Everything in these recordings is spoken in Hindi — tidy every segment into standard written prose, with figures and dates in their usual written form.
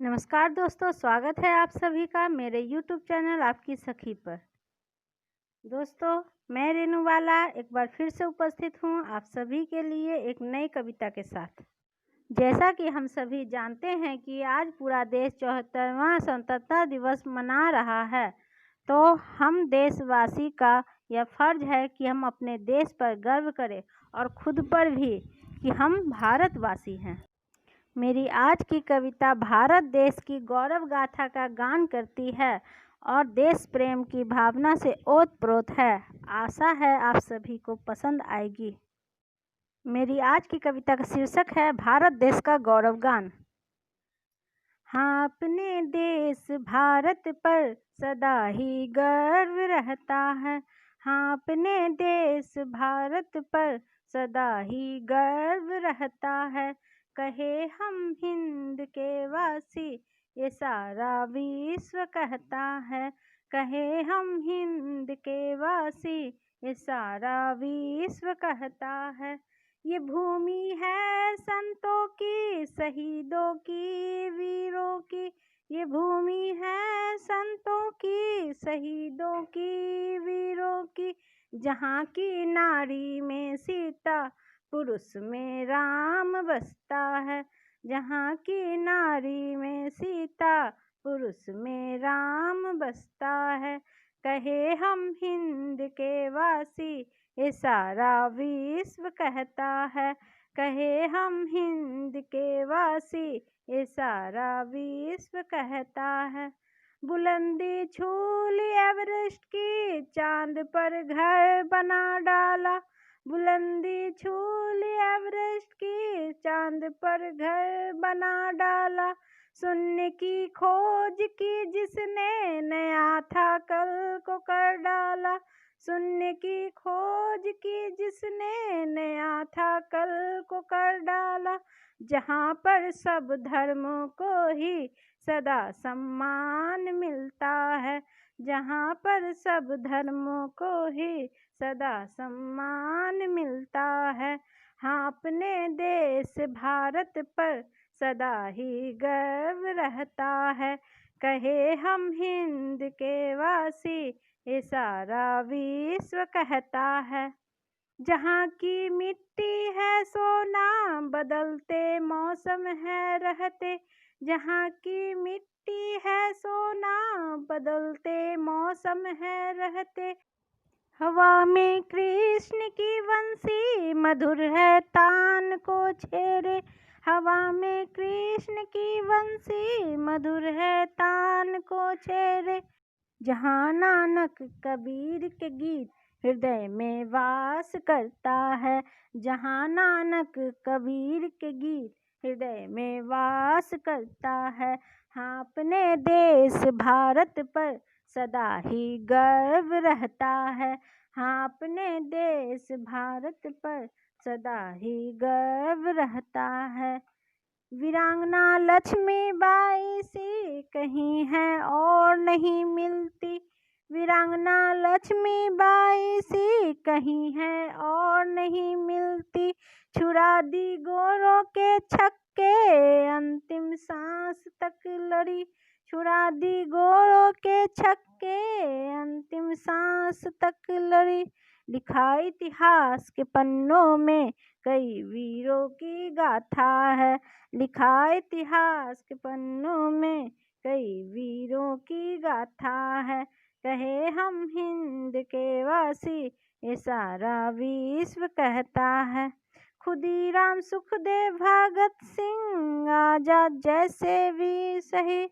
नमस्कार दोस्तों, स्वागत है आप सभी का मेरे YouTube चैनल आपकी सखी पर। दोस्तों, मैं रेनू वाला एक बार फिर से उपस्थित हूँ आप सभी के लिए एक नई कविता के साथ। जैसा कि हम सभी जानते हैं कि आज पूरा देश 74वां स्वतंत्रता दिवस मना रहा है, तो हम देशवासी का यह फर्ज है कि हम अपने देश पर गर्व करें और खुद पर भी कि हम भारतवासी हैं। मेरी आज की कविता भारत देश की गौरव गाथा का गान करती है और देश प्रेम की भावना से ओतप्रोत है। आशा है आप सभी को पसंद आएगी। मेरी आज की कविता का शीर्षक है भारत देश का गौरव गान। हाँ, अपने देश भारत पर सदा ही गर्व रहता है। हाँ, अपने देश भारत पर सदा ही गर्व रहता है। कहे हम हिंद के वासी ये सारा विश्व कहता है। कहे हम हिंद के वासी ये सारा विश्व कहता है। ये भूमि है संतों की, शहीदों की, वीरों की। ये भूमि है संतों की, शहीदों की, वीरों की। जहाँ की नारी में सीता, पुरुष में राम बसता है। जहाँ की नारी में सीता, पुरुष में राम बसता है। कहे हम हिंद के वासी ये सारा विश्व कहता है। कहे हम हिंद के वासी ये सारा विश्व कहता है। बुलंदी छू ली एवरेस्ट की, चांद पर घर बना डाला। बुलंदी छू ली एवरेस्ट की, चांद पर घर बना डाला। शून्य की खोज की जिसने, नया था कल को कर डाला। शून्य की खोज की जिसने, नया था कल को कर डाला। जहाँ पर सब धर्मों को ही सदा सम्मान मिलता है। जहाँ पर सब धर्मों को ही सदा सम्मान मिलता है। हाँ, अपने देश भारत पर सदा ही गर्व रहता है। कहे हम हिंद के वासी ये सारा विश्व कहता है। जहाँ की मिट्टी है सोना, बदलते मौसम है रहते। जहाँ की मिट्टी है सोना, बदलते मौसम है रहते। हवा में कृष्ण की बंसी, मधुर है तान को छेड़े। हवा में कृष्ण की बंसी, मधुर है तान को छेड़े। जहाँ नानक कबीर के गीत हृदय में वास करता है। जहाँ नानक कबीर के गीत हृदय में वास करता है। हाँ, अपने देश भारत पर सदा ही गर्व रहता है। हाँ, अपने देश भारत पर सदा ही गर्व रहता है। वीरांगना लक्ष्मीबाई सी कहीं है और नहीं मिलती। वीरांगना लक्ष्मीबाई सी कहीं है और नहीं मिलती। छुड़ा दी गोरों के छक्के, अंतिम सांस तक लड़ी। छुड़ा दी गोरों के छक्के, अंतिम सांस तक लड़ी। लिखा इतिहास के पन्नों में कई वीरों की गाथा है। लिखा इतिहास के पन्नों में कई वीरों की गाथा है। कहे हम हिंद के वासी ये सारा विश्व कहता है। खुदीराम सुखदेव भगत सिंह आजाद जैसे वीर शहीद।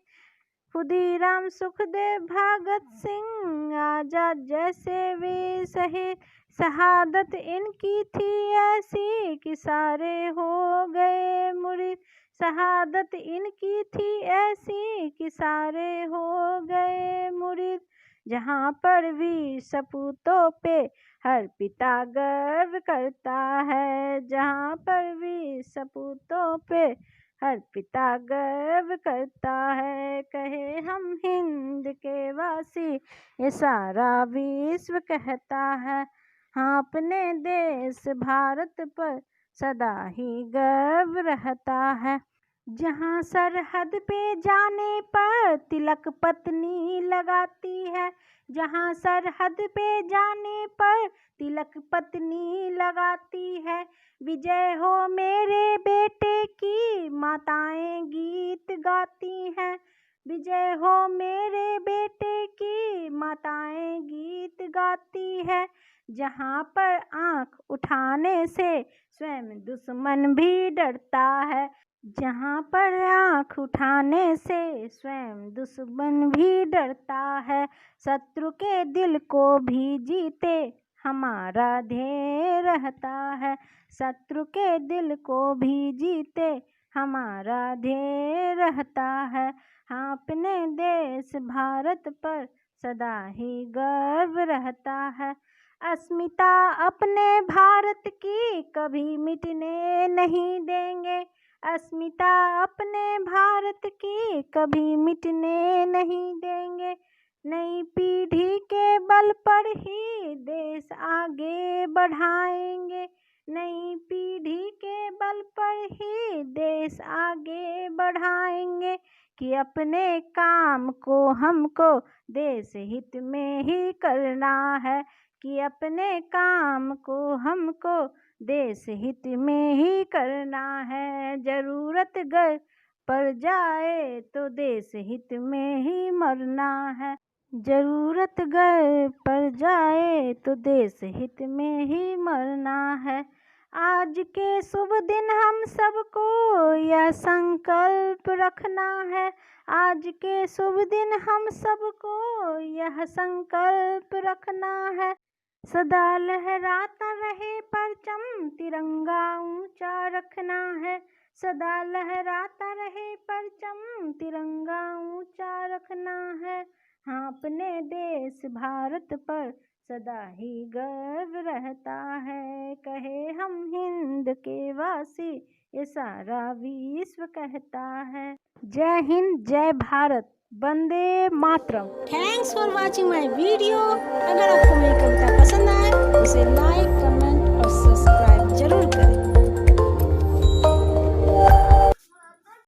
खुदीराम सुखदेव भगत सिंह आजाद जैसे वीर शहीद। शहादत इनकी थी ऐसी कि सारे हो गए मुरीद। शहादत इनकी थी ऐसी कि सारे हो गए मुरीद। जहाँ पर वीर सपूतों पे हर पिता गर्व करता है। जहाँ पर वीर सपूतों पे हर पिता गर्व करता है। कहे हम हिंद के वासी ये सारा विश्व कहता है। हाँ, अपने देश भारत पर सदा ही गर्व रहता है। जहाँ सरहद पे जाने पर तिलक पत्नी लगाती है, जहाँ सरहद पे जाने पर तिलक पत्नी लगाती है। विजय हो मेरे बेटे की माताएं गीत गाती हैं, विजय हो मेरे बेटे की माताएं गीत गाती है। जहाँ पर आँख उठाने से स्वयं दुश्मन भी डरता है, जहाँ पर आँख उठाने से स्वयं दुश्मन भी डरता है। शत्रु के दिल को भी जीते हमारा ध्येय रहता है, शत्रु के दिल को भी जीते हमारा ध्येय रहता है। हाँ, अपने देश भारत पर सदा ही गर्व रहता है। अस्मिता अपने भारत की कभी मिटने नहीं देंगे, अस्मिता अपने भारत की कभी मिटने नहीं देंगे। नई पीढ़ी के बल पर ही देश आगे बढ़ाएंगे, नई पीढ़ी के बल पर ही देश आगे बढ़ाएंगे। कि अपने काम को हमको देश हित में ही करना है, कि अपने काम को हमको देश हित में ही करना है। जरूरत गर पड़ जाए तो देश हित में ही मरना है, जरूरत गर पड़ जाए तो देश हित में ही मरना है। आज के शुभ दिन हम सबको यह संकल्प रखना है, आज के शुभ दिन हम सबको यह संकल्प रखना है। सदा लहराता रहे परचम तिरंगा ऊंचा रखना है, सदा लहराता रहे परचम तिरंगा ऊंचा रखना है। हाँ, अपने देश भारत पर सदा ही गर्व रहता है। कहे हम हिंद के वासी ये सारा विश्व कहता है। जय हिंद, जय भारत, वंदे मातरम। Thanks for watching my video. अगर आपको मेरी कविता पसंद आए तो उसे लाइक